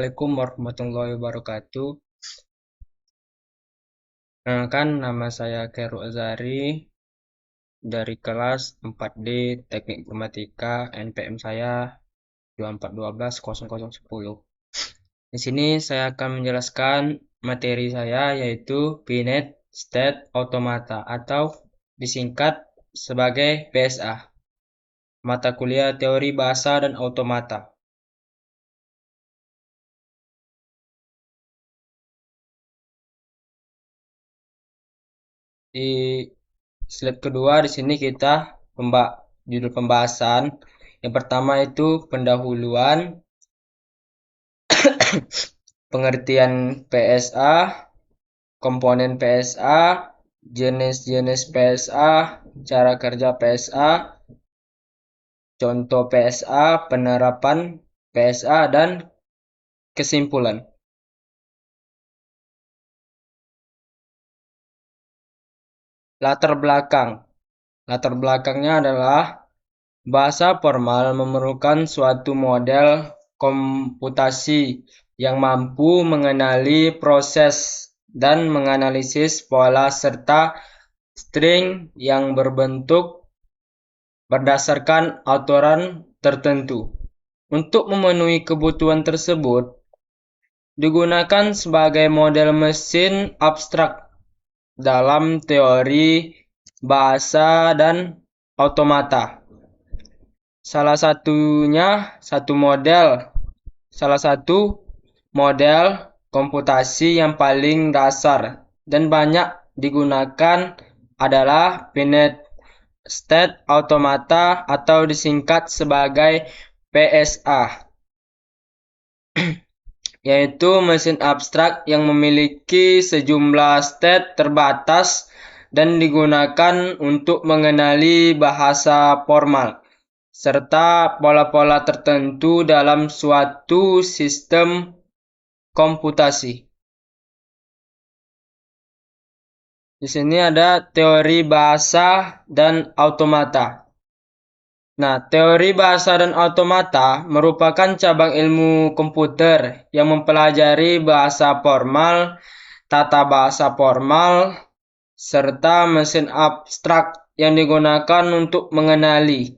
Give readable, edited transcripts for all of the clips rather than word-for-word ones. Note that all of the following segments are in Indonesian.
Assalamualaikum warahmatullahi wabarakatuh. Nama saya Khairul Azhari dari kelas 4D Teknik Informatika, NPM saya 24120010. Di sini saya akan menjelaskan materi saya yaitu Finite State Automata atau disingkat sebagai PSA. Mata kuliah Teori Bahasa dan Automata. Di slide kedua di sini kita judul pembahasan. Yang pertama itu pendahuluan, pengertian PSA, komponen PSA, jenis-jenis PSA, cara kerja PSA, contoh PSA, penerapan PSA, dan kesimpulan. Latar belakang. Latar belakangnya adalah bahasa formal memerlukan suatu model komputasi yang mampu mengenali proses dan menganalisis pola serta string yang berbentuk berdasarkan aturan tertentu. Untuk memenuhi kebutuhan tersebut, digunakan sebagai model mesin abstrak dalam teori bahasa dan automata. Salah satu model komputasi yang paling dasar dan banyak digunakan adalah Finite State Automata atau disingkat sebagai PSA, yaitu mesin abstrak yang memiliki sejumlah state terbatas dan digunakan untuk mengenali bahasa formal serta pola-pola tertentu dalam suatu sistem komputasi. Di sini ada teori bahasa dan automata. Teori bahasa dan automata merupakan cabang ilmu komputer yang mempelajari bahasa formal, tata bahasa formal, serta mesin abstrak yang digunakan untuk mengenali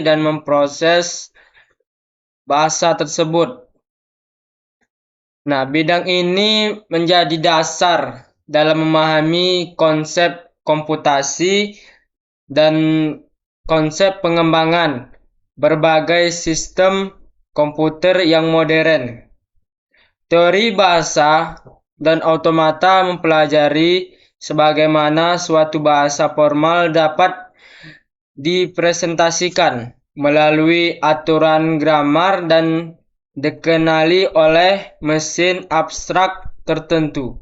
dan memproses bahasa tersebut. Bidang ini menjadi dasar dalam memahami konsep komputasi dan konsep pengembangan berbagai sistem komputer yang modern. Teori bahasa dan automata mempelajari sebagaimana suatu bahasa formal dapat dipresentasikan melalui aturan grammar dan dikenali oleh mesin abstrak tertentu.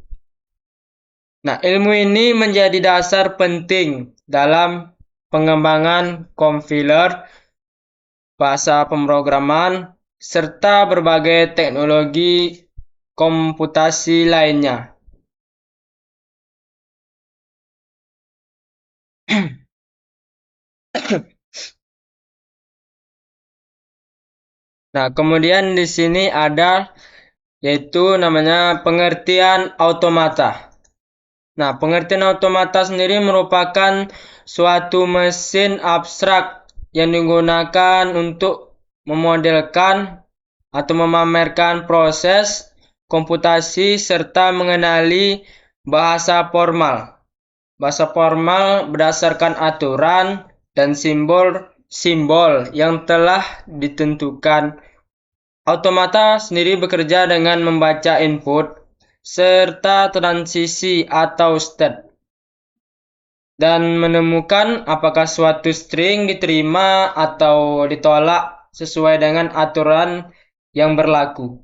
Ilmu ini menjadi dasar penting dalam pengembangan kompiler, bahasa pemrograman, serta berbagai teknologi komputasi lainnya. Kemudian di sini ada yaitu namanya pengertian automata. Pengertian automata sendiri merupakan suatu mesin abstrak yang digunakan untuk memodelkan atau memamerkan proses komputasi serta mengenali bahasa formal. Bahasa formal berdasarkan aturan dan simbol yang telah ditentukan. Automata sendiri bekerja dengan membaca input serta transisi atau state dan menemukan apakah suatu string diterima atau ditolak sesuai dengan aturan yang berlaku.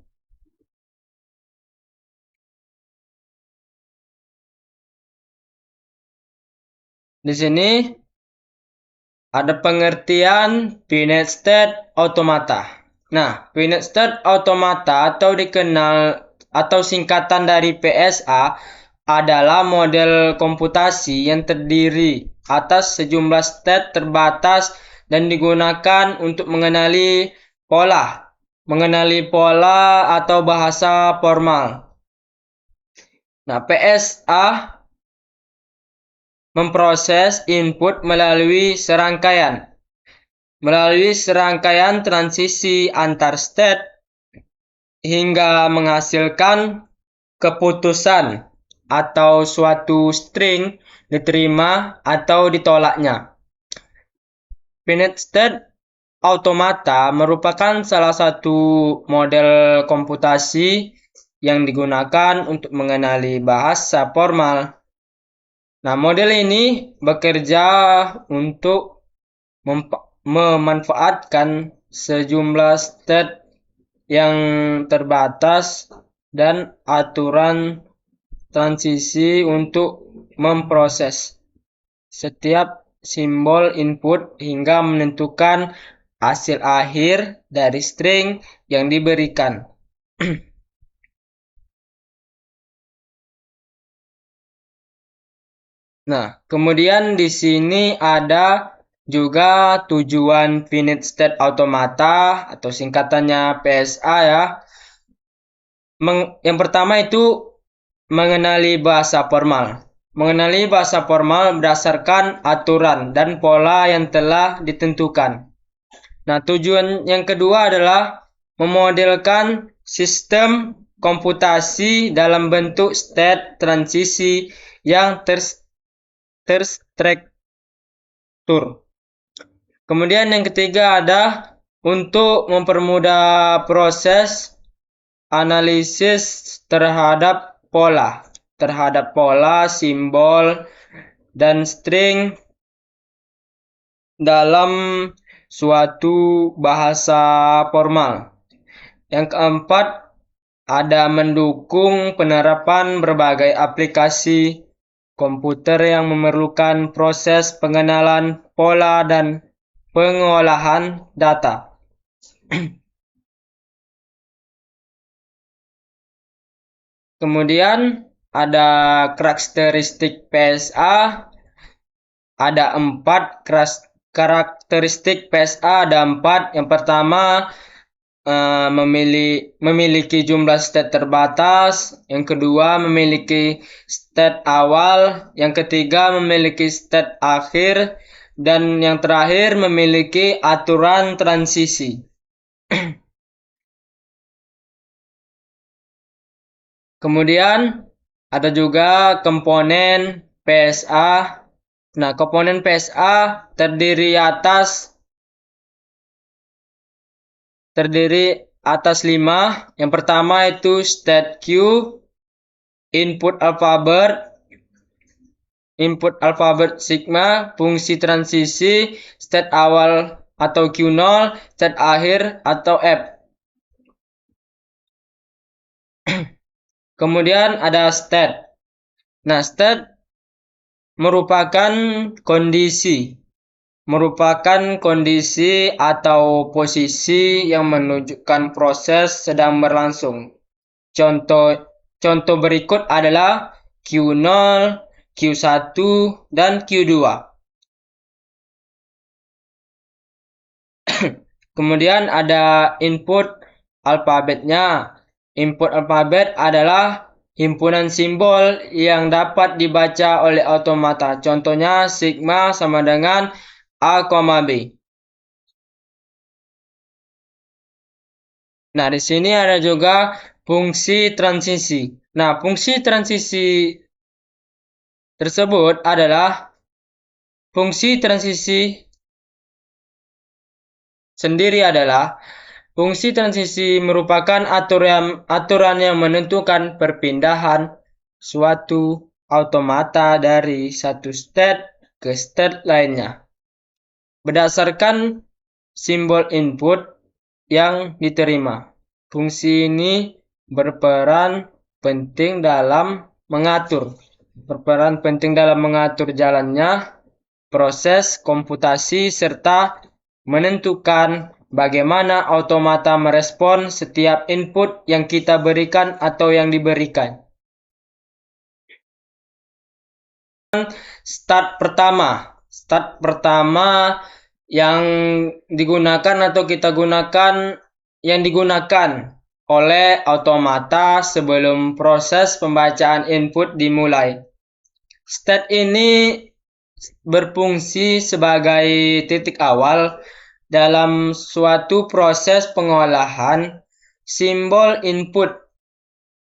Di sini ada pengertian Finite State Automata. Finite State Automata atau dikenal atau singkatan dari PSA adalah model komputasi yang terdiri atas sejumlah state terbatas dan digunakan untuk mengenali pola mengenali pola atau bahasa formal. Nah, PSA memproses input melalui serangkaian transisi antar state hingga menghasilkan keputusan atau suatu string diterima atau ditolaknya. Finite state automata merupakan salah satu model komputasi yang digunakan untuk mengenali bahasa formal. Nah, model ini bekerja untuk memanfaatkan sejumlah state yang terbatas dan aturan transisi untuk memproses setiap simbol input hingga menentukan hasil akhir dari string yang diberikan. Nah, kemudian di sini ada juga tujuan finite state automata atau singkatannya PSA ya. Yang pertama itu mengenali bahasa formal. Mengenali bahasa formal berdasarkan aturan dan pola yang telah ditentukan. Nah, tujuan yang kedua adalah memodelkan sistem komputasi dalam bentuk state transisi yang terstruktur. Kemudian yang ketiga ada untuk mempermudah proses analisis terhadap pola, simbol, dan string dalam suatu bahasa formal. Yang keempat, ada mendukung penerapan berbagai aplikasi komputer yang memerlukan proses pengenalan pola dan pengolahan data. Kemudian ada karakteristik PSA. Ada 4 karakteristik PSA, ada 4. Yang pertama, memiliki jumlah state terbatas. Yang kedua, memiliki state awal. Yang ketiga, memiliki state akhir. Dan yang terakhir, memiliki aturan transisi. Kemudian, ada juga komponen PSA. Nah, komponen PSA terdiri atas 5. Yang pertama itu state queue, input alfabet sigma, fungsi transisi, state awal atau Q0, state akhir atau F. Kemudian ada state. Nah, state merupakan kondisi atau posisi yang menunjukkan proses sedang berlangsung. Contoh berikut adalah Q0, Q1, dan Q2. Kemudian ada input alfabetnya. Input alfabet adalah himpunan simbol yang dapat dibaca oleh automata. Contohnya sigma sama dengan A, B. Nah, di sini ada juga fungsi transisi. Nah, fungsi transisi tersebut adalah fungsi transisi merupakan aturan yang menentukan perpindahan suatu automata dari satu state ke state lainnya berdasarkan simbol input yang diterima. Fungsi ini berperan penting dalam mengatur jalannya proses komputasi serta menentukan bagaimana automata merespon setiap input yang kita berikan atau yang diberikan. Start pertama yang digunakan atau kita gunakan yang digunakan oleh automata sebelum proses pembacaan input dimulai. State ini berfungsi sebagai titik awal dalam suatu proses pengolahan simbol input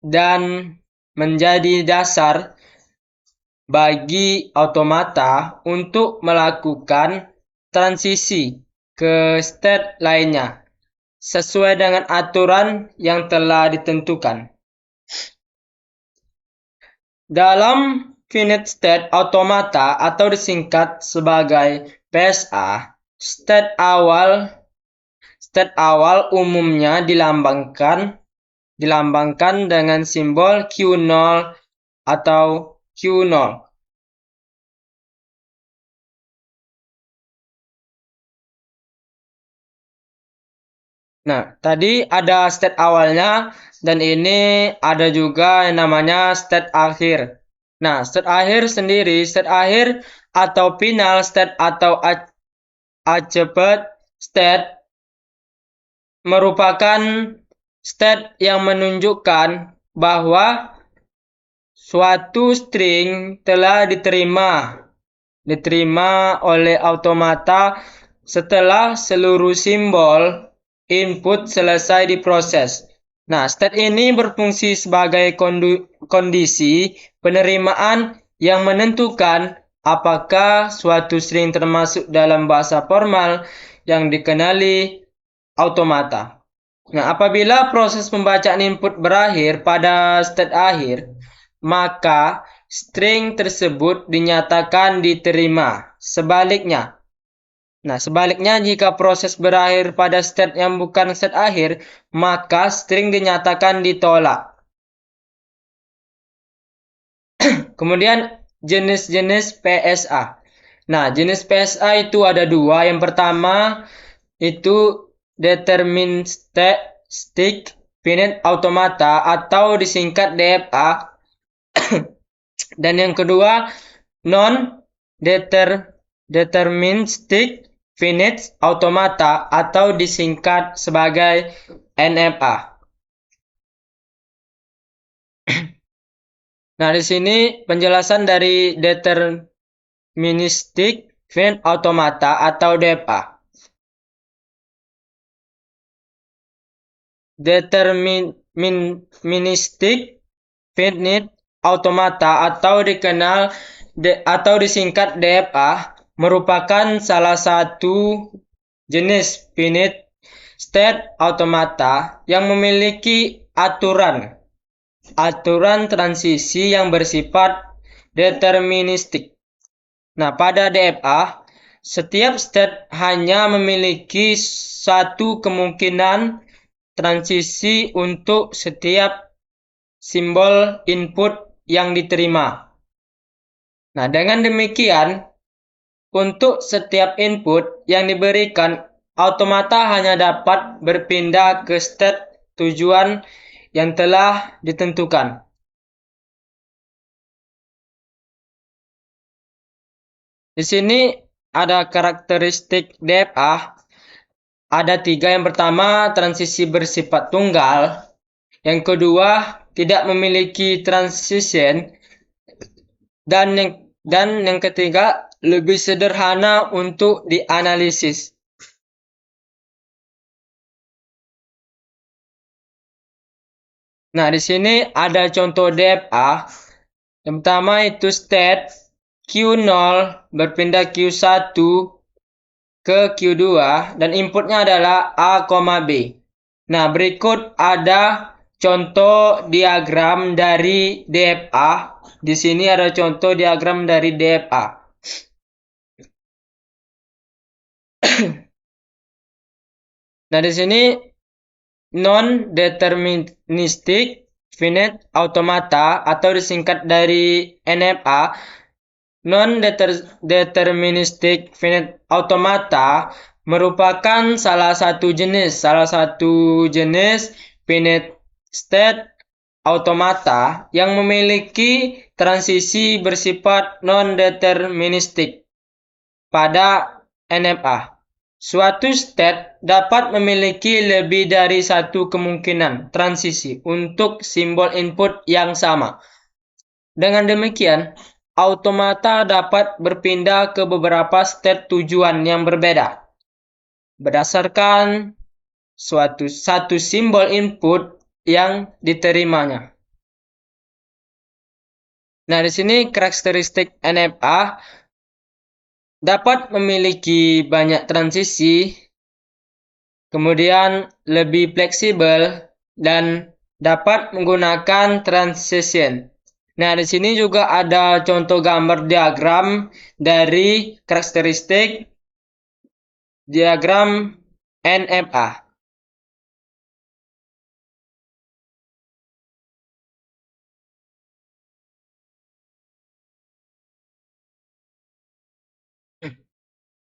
dan menjadi dasar bagi automata untuk melakukan transisi ke state lainnya sesuai dengan aturan yang telah ditentukan. Dalam finite state automata atau disingkat sebagai PSA, state awal umumnya dilambangkan dengan simbol Q0 atau Q0. Nah, tadi ada state awalnya dan ini ada juga yang namanya state akhir. Nah, state akhir sendiri, state akhir atau final state atau achieved state merupakan state yang menunjukkan bahwa suatu string telah diterima oleh automata setelah seluruh simbol input selesai diproses. Nah, state ini berfungsi sebagai kondisi penerimaan yang menentukan apakah suatu string termasuk dalam bahasa formal yang dikenali automata. Nah, apabila proses pembacaan input berakhir pada state akhir, maka string tersebut dinyatakan diterima. Sebaliknya, jika proses berakhir pada state yang bukan state akhir, maka string dinyatakan ditolak. Kemudian jenis-jenis PSA. Nah, jenis PSA itu ada dua. Yang pertama itu deterministic finite automata atau disingkat DFA. Dan yang kedua non-deterministic finite automata atau disingkat sebagai NFA. Nah, di sini penjelasan dari deterministic finite automata atau DFA. Deterministic finite automata atau disingkat DFA merupakan salah satu jenis finite state automata yang memiliki aturan transisi yang bersifat deterministik. Nah, pada DFA, setiap state hanya memiliki satu kemungkinan transisi untuk setiap simbol input yang diterima. Nah, dengan demikian, untuk setiap input yang diberikan, automata hanya dapat berpindah ke state tujuan yang telah ditentukan. Di sini ada karakteristik DFA. Ada tiga. Yang pertama, transisi bersifat tunggal. Yang kedua, tidak memiliki transition. Dan yang ketiga, lebih sederhana untuk dianalisis. Nah, di sini ada contoh DFA. Yang pertama itu state Q0 berpindah Q1 ke Q2 dan inputnya adalah A, B. Nah, berikut ada contoh diagram dari DFA. Di sini ada contoh diagram dari DFA. Nah, di sini non-deterministic finite automata atau disingkat dari NFA. Non-deterministic finite automata merupakan salah satu jenis finite state automata yang memiliki transisi bersifat non-deterministik pada NFA. Suatu state dapat memiliki lebih dari satu kemungkinan transisi untuk simbol input yang sama. Dengan demikian, automata dapat berpindah ke beberapa state tujuan yang berbeda berdasarkan satu simbol input yang diterimanya. Nah, di sini karakteristik NFA dapat memiliki banyak transisi, kemudian lebih fleksibel dan dapat menggunakan transition. Nah, di sini juga ada contoh gambar diagram dari karakteristik diagram NFA.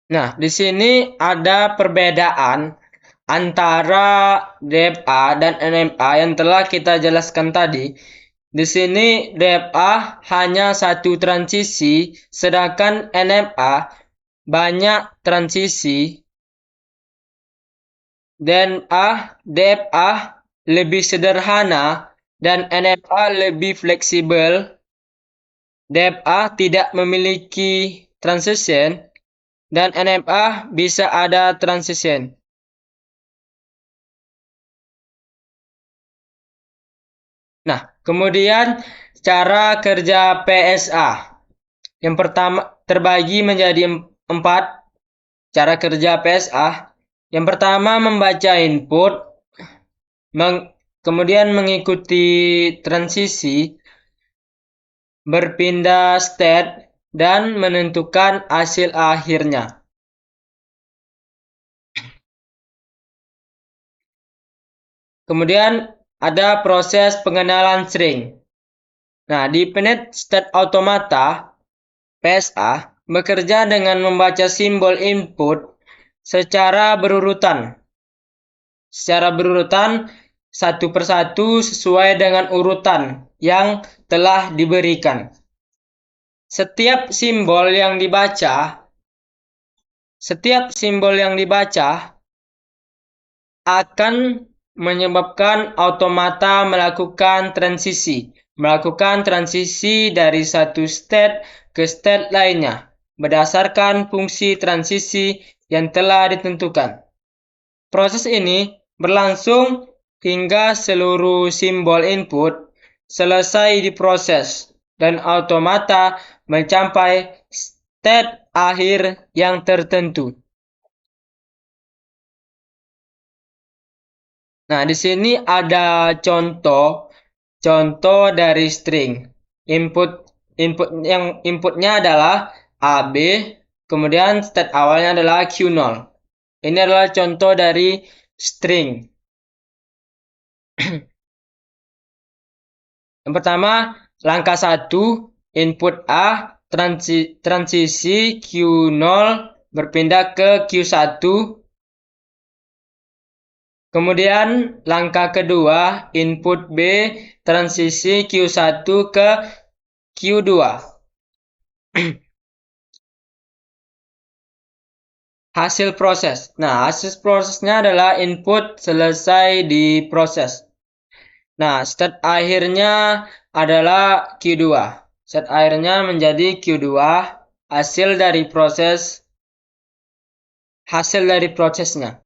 Nah, di sini ada perbedaan antara DFA dan NMA yang telah kita jelaskan tadi. Di sini DFA hanya satu transisi, sedangkan NMA banyak transisi. DFA lebih sederhana dan NMA lebih fleksibel. DFA tidak memiliki transition dan NMA bisa ada transition. Nah, kemudian cara kerja PSA. Yang pertama terbagi menjadi 4 cara kerja PSA. Yang pertama membaca input, kemudian mengikuti transisi, berpindah state, dan menentukan hasil akhirnya. Kemudian ada proses pengenalan string. Nah, di Finite State Automata, PSA bekerja dengan membaca simbol input secara berurutan. Satu persatu sesuai dengan urutan yang telah diberikan. Setiap simbol yang dibaca akan menyebabkan automata melakukan transisi dari satu state ke state lainnya berdasarkan fungsi transisi yang telah ditentukan. Proses ini berlangsung hingga seluruh simbol input selesai diproses dan automata mencapai state akhir yang tertentu. Nah, di sini ada contoh dari string. Inputnya adalah AB, kemudian state awalnya adalah Q0. Ini adalah contoh dari string. Yang pertama, langkah 1, input A, transisi Q0 berpindah ke Q1. Kemudian langkah kedua, input B, transisi Q1 ke Q2. Hasil proses. Nah, hasil prosesnya adalah input selesai diproses. Nah, state akhirnya adalah Q2. State akhirnya menjadi Q2, hasil dari prosesnya.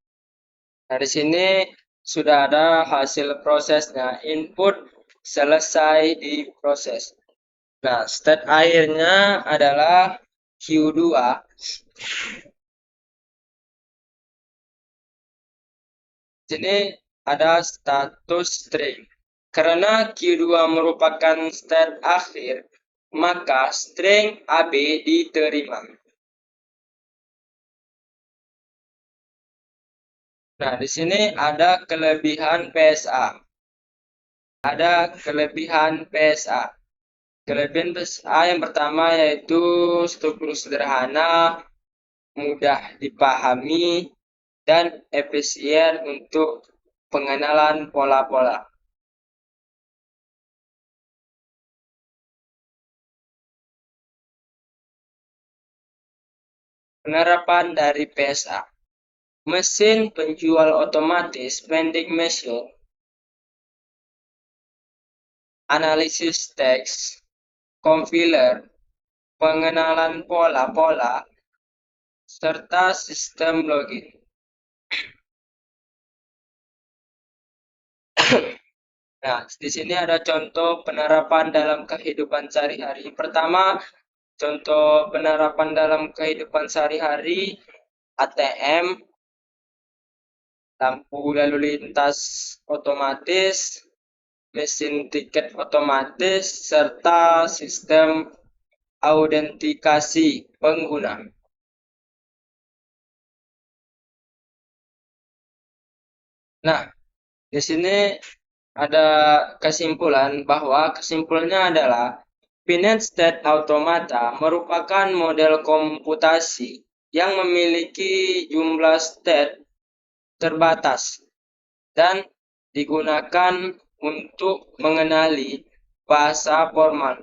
Nah, di sini sudah ada hasil prosesnya. Input selesai diproses. Nah, state akhirnya adalah Q2. Di sini ada status string. Karena Q2 merupakan state akhir, maka string AB diterima. Nah, di sini ada kelebihan PSA. Kelebihan PSA yang pertama yaitu struktur sederhana, mudah dipahami, dan efisien untuk pengenalan pola-pola. Penerapan dari PSA. mesin penjual otomatis, vending machine, analisis teks, compiler, pengenalan pola-pola, serta sistem login. Nah, di sini ada contoh penerapan dalam kehidupan sehari-hari. Pertama, contoh penerapan dalam kehidupan sehari-hari, ATM, lampu lalu lintas otomatis, mesin tiket otomatis, serta sistem autentikasi pengguna. Nah, di sini ada kesimpulan bahwa kesimpulannya adalah finite state automata merupakan model komputasi yang memiliki jumlah state terbatas dan digunakan untuk mengenali bahasa formal.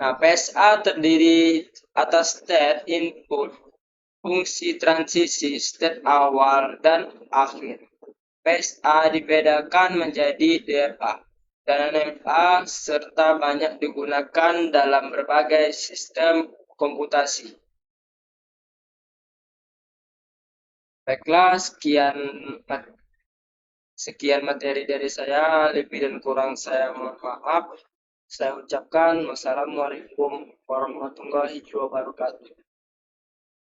Nah, PSA terdiri atas state input, fungsi transisi, state awal, dan akhir. PSA dibedakan menjadi DFA dan NMA serta banyak digunakan dalam berbagai sistem komputasi. Baiklah, sekian materi dari saya, lebih dan kurang saya mohon maaf. Saya ucapkan wassalamualaikum warahmatullahi wabarakatuh.